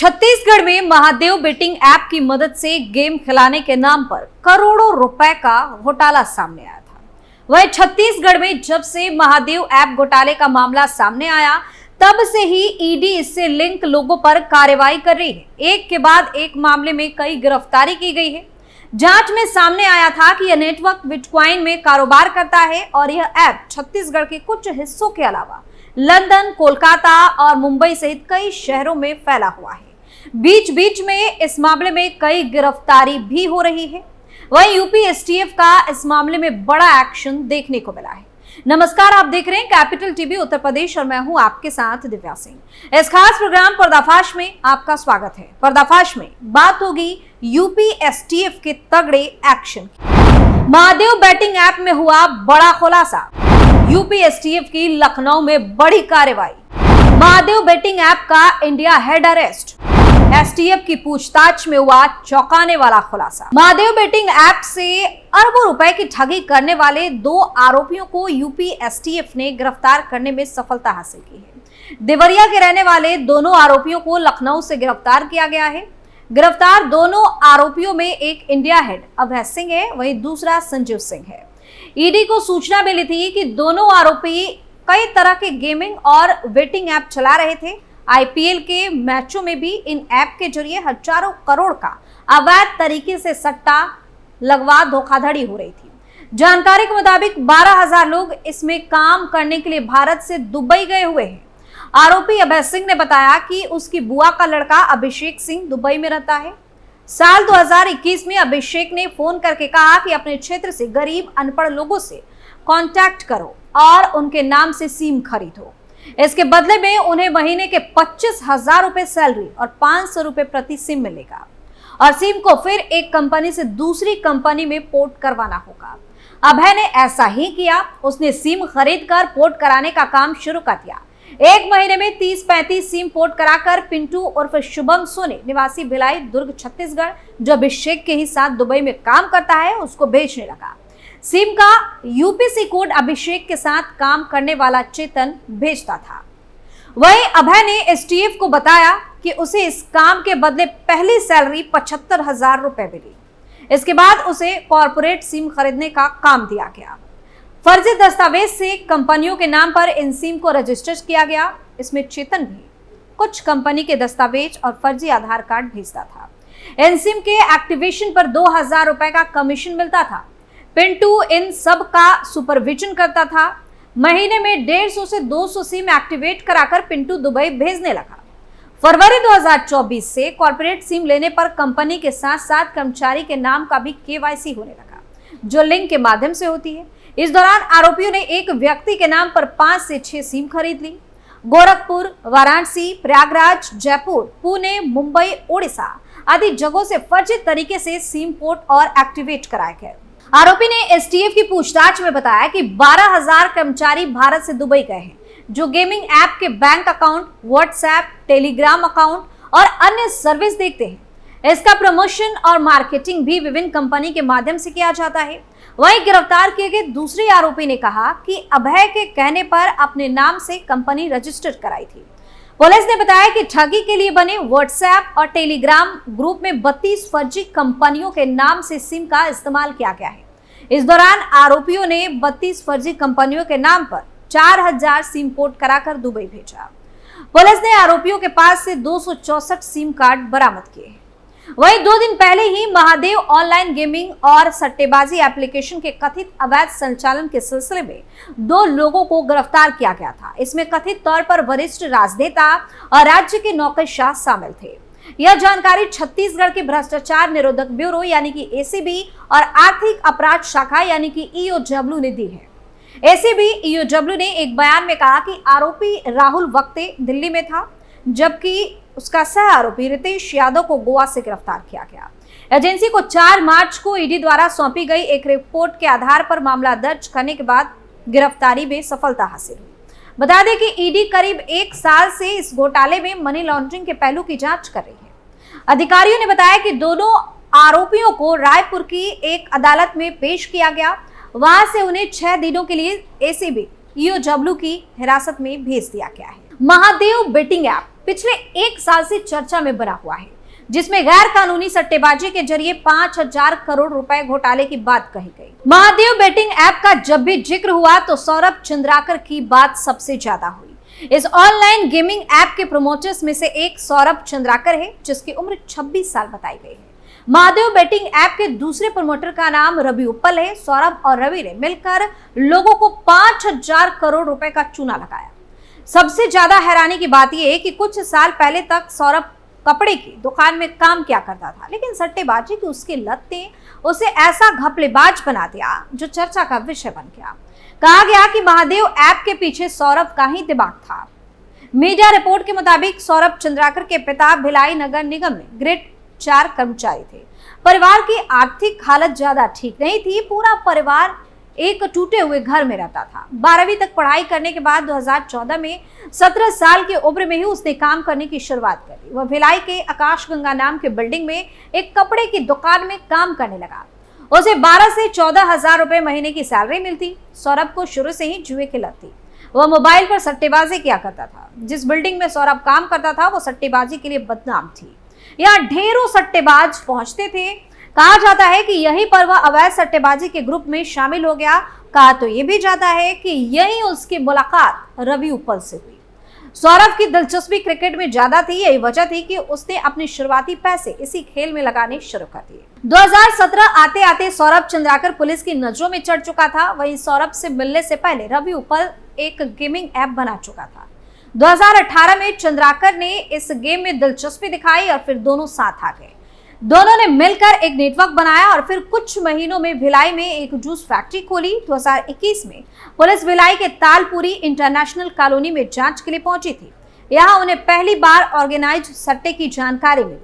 छत्तीसगढ़ में Mahadev betting app की मदद से गेम खिलाने के नाम पर करोड़ों रुपए का घोटाला सामने आया था। वहीं छत्तीसगढ़ में जब से महादेव ऐप घोटाले का मामला सामने आया, तब से ही ईडी इससे लिंक लोगों पर कार्रवाई कर रही है। एक के बाद एक मामले में कई गिरफ्तारी की गई है। जांच में सामने आया था कि यह नेटवर्क बिटकॉइन में कारोबार करता है और यह ऐप छत्तीसगढ़ के कुछ हिस्सों के अलावा लंदन, कोलकाता और मुंबई सहित कई शहरों में फैला हुआ है। बीच बीच में इस मामले में कई गिरफ्तारी भी हो रही है। वहीं यूपी एसटीएफ का इस मामले में बड़ा एक्शन देखने को मिला है। नमस्कार, आप देख रहे हैं कैपिटल टीवी उत्तर प्रदेश और मैं हूं आपके साथ दिव्या सिंह। इस खास प्रोग्राम पर्दाफाश में आपका स्वागत है। पर्दाफाश में बात होगी यूपी एसटीएफ के तगड़े एक्शन की। महादेव बेटिंग ऐप में हुआ बड़ा खुलासा। यूपी एसटीएफ की लखनऊ में बड़ी कार्रवाई। महादेव बेटिंग ऐप का इंडिया हेड अरेस्ट। एसटीएफ की पूछताछ में हुआ चौंकाने वाला खुलासा। महादेव बेटिंग ऐप से अरबों रुपए की ठगी करने वाले 2 आरोपियों को यूपी एसटीएफ ने गिरफ्तार करने में सफलता हासिल की है। देवरिया के रहने वाले दोनों आरोपियों को लखनऊ से गिरफ्तार किया गया है। गिरफ्तार दोनों आरोपियों में एक इंडिया हेड अभय सिंह है, वहीं दूसरा संजीव सिंह है। ईडी को सूचना मिली थी कि दोनों आरोपी कई तरह के गेमिंग और वेटिंग ऐप चला रहे थे। आईपीएल के मैचों में भी इन ऐप के जरिए हजारों करोड़ का अवैध तरीके से सट्टा लगवा धोखाधड़ी हो रही थी। जानकारी के मुताबिक 12,000 लोग इसमें काम करने के लिए भारत से दुबई गए हुए हैं। आरोपी अभय सिंह ने बताया कि उसकी बुआ का लड़का अभिषेक सिंह दुबई में रहता है। साल 2021 में अभिषेक ने फोन करके कहा कि अपने क्षेत्र से गरीब अनपढ़ लोगों से कांटेक्ट करो और उनके नाम से सिम खरीदो। इसके बदले में उन्हें महीने के 25,000 रुपए सैलरी और 500 रुपए प्रति सिम मिलेगा और सिम को फिर एक कंपनी से दूसरी कंपनी में पोर्ट करवाना होगा। अभय ने ऐसा ही किया। उसने सिम खरीद कर पोर्ट कराने का काम शुरू कर दिया। एक महीने में 30-35 सिम पोर्ट कराकर पिंटू उर्फ शुभम सोनी निवासी भिलाई, दुर्ग, छत्तीसगढ़, जो अभिषेक के ही साथ दुबई में काम करता है, उसको बेचने लगा। सिम का यूपीसी कोड अभिषेक के साथ काम करने वाला चेतन भेजता था। वहीं अभय ने एसटीएफ को बताया कि उसे इस काम के बदले पहली सैलरी 75,000 रुपए मिली। इसके बाद उसे कॉर्पोरेट सिम खरीदने का काम दिया गया। फर्जी दस्तावेज से कंपनियों के नाम पर इन सिम को रजिस्टर किया गया। इसमें चेतन भी कुछ कंपनी के दस्तावेज और फर्जी आधार कार्ड भेजता था। इन सिम के एक्टिवेशन पर 2,000 रुपए का कमीशन मिलता था। पिंटू इन सब का सुपरविजन करता था। महीने में 150 से 200 सिम एक्टिवेट कराकर पिंटू दुबई भेजने लगा। फरवरी 2024 से कॉर्पोरेट सिम लेने पर कंपनी के साथ साथ कर्मचारी के नाम का भी केवाईसी होने लगा, जो लिंक के माध्यम से होती है। इस दौरान आरोपियों ने एक व्यक्ति के नाम पर 5 से 6 सिम खरीद ली। गोरखपुर, वाराणसी, प्रयागराज, जयपुर, पुणे, मुंबई, ओडिशा आदि जगहों से फर्जी तरीके से सिम पोर्ट और एक्टिवेट कराए गए। आरोपी ने एसटीएफ की पूछताछ में बताया कि 12,000 कर्मचारी भारत से दुबई गए हैं, जो गेमिंग ऐप के bank account, WhatsApp, Telegram account और अन्य सर्विस देखते हैं। इसका प्रमोशन और मार्केटिंग भी विभिन्न कंपनी के माध्यम से किया जाता है। वहीं गिरफ्तार किए गए दूसरे आरोपी ने कहा कि अभय के कहने पर अपने नाम से कंपनी रजिस्टर कराई थी। पुलिस ने बताया कि ठगी के लिए बने व्हाट्सएप और टेलीग्राम ग्रुप में 32 फर्जी कंपनियों के नाम से सिम का इस्तेमाल किया गया है। इस दौरान आरोपियों ने 32 फर्जी कंपनियों के नाम पर 4,000 सिम पोर्ट कराकर दुबई भेजा। पुलिस ने आरोपियों के पास से 264 सिम कार्ड बरामद किए। वहीं 2 दिन पहले ही महादेव ऑनलाइन गेमिंग और सट्टेबाजी एप्लीकेशन के कथित अवैध संचालन के सिलसिले में 2 लोगों को गिरफ्तार किया गया था। इसमें कथित तौर पर वरिष्ठ राजनेता और राज्य के नौकरशाह शामिल थे। यह जानकारी छत्तीसगढ़ के भ्रष्टाचार निरोधक ब्यूरो यानी कि एसीबी और आर्थिक अपराध शाखा यानी कि ईओडब्ल्यू ने दी है। एसीबी ईओडब्ल्यू ने एक बयान में कहा कि आरोपी राहुल वक्ते दिल्ली में था, जबकि उसका सह आरोपी रितेश यादव को गोवा से गिरफ्तार किया गया। एजेंसी को 4 मार्च को ईडी द्वारा सौंपी गई एक रिपोर्ट के आधार पर मामला दर्ज करने के बाद गिरफ्तारी में सफलता हासिल हुई। बता दें कि ईडी करीब 1 साल से इस घोटाले में मनी लॉन्ड्रिंग के पहलू की जांच कर रही है। अधिकारियों ने बताया कि दोनों आरोपियों को रायपुर की एक अदालत में पेश किया गया। वहां से उन्हें 6 दिनों के लिए एसीबी ईओडब्ल्यू की हिरासत में भेज दिया गया है। महादेव बेटिंग ऐप पिछले 1 साल से चर्चा में बना हुआ है, जिसमें गैर कानूनी सट्टेबाजी के जरिए 5,000 करोड़ रुपए घोटाले की बात कही गई। महादेव बेटिंग ऐप का जब भी जिक्र हुआ तो सौरभ चंद्राकर की बात सबसे ज्यादा हुई। इस ऑनलाइन गेमिंग ऐप के प्रमोटर्स में से एक सौरभ चंद्राकर है, जिसकी उम्र 26 साल बताई गई है। महादेव बेटिंग ऐप के दूसरे प्रमोटर का नाम रवि उप्पल है। सौरभ और रवि ने मिलकर लोगों को 5,000 करोड़ रुपए का चूना लगाया। सबसे ज्यादा हैरानी की बात यह है कि कुछ साल पहले तक सौरभ कपड़े की दुकान में काम किया करता था, लेकिन सट्टेबाजी की उसकी लत ने उसे ऐसा घपलेबाज बना दिया जो चर्चा का विषय बन गया। कहा गया कि महादेव ऐप के पीछे सौरभ का ही दिमाग था। मीडिया रिपोर्ट के मुताबिक सौरभ चंद्राकर के पिता भिलाई नगर निगम में ग्रेड 4 कर्मचारी थे। परिवार की आर्थिक हालत ज्यादा ठीक नहीं थी। पूरा परिवार एक टूटे हुए घर में रहता था। 12वीं तक पढ़ाई करने के बाद 2014 में 17 साल की उम्र में ही उसने काम करने की शुरुआत कर दी। वह भिलाई के आकाश गंगा नाम के बिल्डिंग में एक कपड़े की दुकान में काम करने लगा। उसे 12 से 14 हजार रुपए महीने की सैलरी मिलती। सौरभ को शुरू से ही जुए की लत थी। वह मोबाइल पर सट्टेबाजी किया करता था। जिस बिल्डिंग में सौरभ काम करता था वो सट्टेबाजी के लिए बदनाम थी। यहाँ ढेरों सट्टेबाज पहुंचते थे। कहा जाता है कि यहीं पर वह अवैध सट्टेबाजी के ग्रुप में शामिल हो गया। कहा तो यह भी जाता है कि यहीं उसकी मुलाकात रवि उप्पल से हुई। सौरभ की दिलचस्पी क्रिकेट में ज्यादा थी। यही वजह थी कि उसने अपने शुरुआती पैसे इसी खेल में लगाने शुरू कर दिए। 2017 आते आते सौरभ चंद्राकर पुलिस की नजरों में चढ़ चुका था। वहीं सौरभ से मिलने से पहले रवि उप्पल एक गेमिंग ऐप बना चुका था। 2018 में चंद्राकर ने इस गेम में दिलचस्पी दिखाई और फिर दोनों साथ आ गए। दोनों ने मिलकर एक नेटवर्क बनाया और फिर कुछ महीनों में भिलाई में एक जूस फैक्ट्री खोली। 2021 में पुलिस भिलाई के तालपुरी इंटरनेशनल कॉलोनी में जांच के लिए पहुंची थी। यहां उन्हें पहली बार ऑर्गेनाइज सट्टे की जानकारी मिली,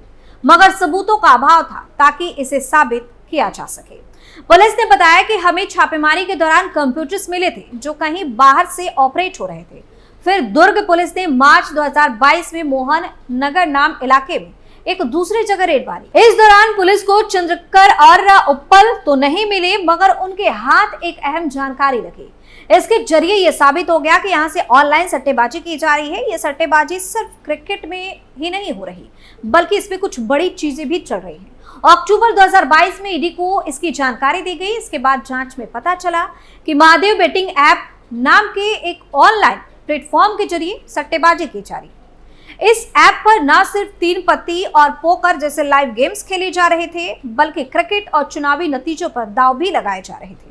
मगर सबूतों का अभाव था ताकि इसे साबित किया जा सके। पुलिस ने बताया कि हमें छापेमारी के दौरान कंप्यूटर्स मिले थे जो कहीं बाहर से ऑपरेट हो रहे थे। फिर दुर्ग पुलिस ने मार्च 2022 में मोहन नगर नाम इलाके में एक दूसरी जगह रेड मारी। इस दौरान पुलिस को चंद्रकर और उप्पल तो नहीं मिले, मगर उनके हाथ एक अहम जानकारी लगी। इसके जरिए यह साबित हो गया कि यहाँ से ऑनलाइन सट्टेबाजी की जा रही है। ये सट्टेबाजी सिर्फ क्रिकेट में ही नहीं हो रही, बल्कि इसमें कुछ बड़ी चीजें भी चल रही हैं। अक्टूबर 2022 में ईडी को इसकी जानकारी दी गई। इसके बाद जांच में पता चला कि महादेव बेटिंग ऐप नाम के एक ऑनलाइन प्लेटफॉर्म के जरिए सट्टेबाजी की जा रही है। इस ऐप पर न सिर्फ 3 पत्ती और पोकर जैसे लाइव गेम्स खेले जा रहे थे, बल्कि क्रिकेट और चुनावी नतीजों पर दांव भी लगाए जा रहे थे।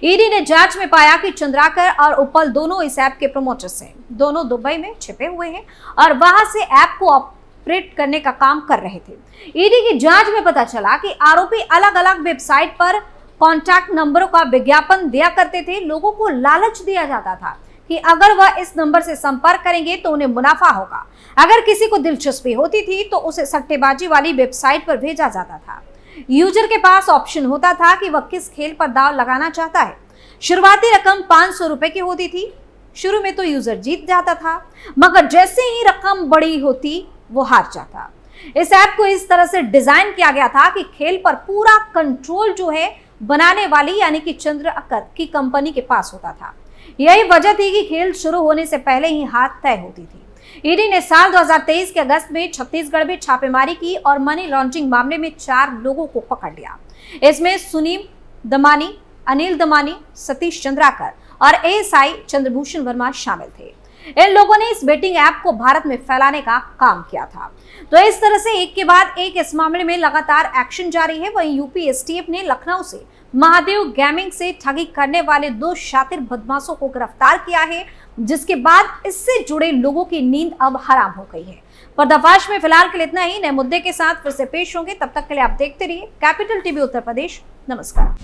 ईडी ने जांच में पाया कि चंद्राकर और उप्पल दोनों इस ऐप के प्रमोटर्स हैं। दोनों दुबई में छिपे हुए हैं और वहां से ऐप को ऑपरेट करने का काम कर रहे थे। ईडी की जांच में पता चला कि आरोपी अलग अलग वेबसाइट पर कॉन्टैक्ट नंबरों का विज्ञापन दिया करते थे। लोगों को लालच दिया जाता था कि अगर वह इस नंबर से संपर्क करेंगे तो उन्हें मुनाफा होगा। अगर किसी को दिलचस्पी होती थी तो उसे सट्टेबाजी वाली वेबसाइट पर भेजा जाता था। यूजर के पास ऑप्शन होता था कि वह किस खेल पर दांव लगाना चाहता है। शुरुआती रकम 500 रुपए की होती थी। शुरू में तो यूजर जीत जाता था, मगर जैसे ही रकम बड़ी होती वो हार जाता। इस ऐप को इस तरह से डिजाइन किया गया था कि खेल पर पूरा कंट्रोल जो है बनाने वाली यानी कि चंद्राकर की कंपनी के पास होता था। यही वजह थी कि खेल शुरू होने से पहले ही हार तय होती थी। ईडी ने साल 2023 के अगस्त में छत्तीसगढ़ में छापेमारी की और मनी लॉन्ड्रिंग मामले में 4 लोगों को पकड़ लिया। इसमें सुनील दमानी, अनिल दमानी, सतीश चंद्राकर और एएसआई चंद्रभूषण वर्मा शामिल थे। इन लोगों ने इस बेटिंग ऐप को भारत में फैलाने का काम किया था। तो इस तरह से एक के बाद एक इस मामले में लगातार एक्शन जारी है। वहीं यूपी एसटीएफ ने लखनऊ से महादेव गेमिंग से ठगी करने वाले 2 शातिर बदमाशों को गिरफ्तार किया है, जिसके बाद इससे जुड़े लोगों की नींद अब हराम हो गई है। पर्दाफाश में फिलहाल के लिए इतना ही। नए मुद्दे के साथ फिर से पेश होंगे। तब तक के लिए आप देखते रहिए कैपिटल टीवी उत्तर प्रदेश। नमस्कार।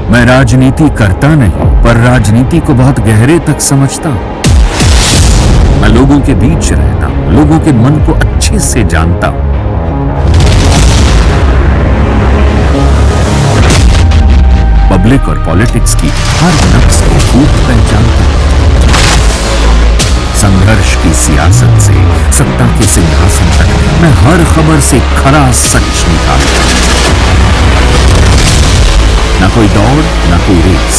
मैं राजनीति करता नहीं, पर राजनीति को बहुत गहरे तक समझता हूं। मैं लोगों के बीच रहता हूं, लोगों के मन को अच्छे से जानता हूं। पब्लिक और पॉलिटिक्स की हर नक्श को खूब पहचानता हूं। संघर्ष की सियासत से सत्ता के सिंहासन तक मैं हर खबर से खरा सच निकालता हूं। न कोई दौड़ न कोई रेस,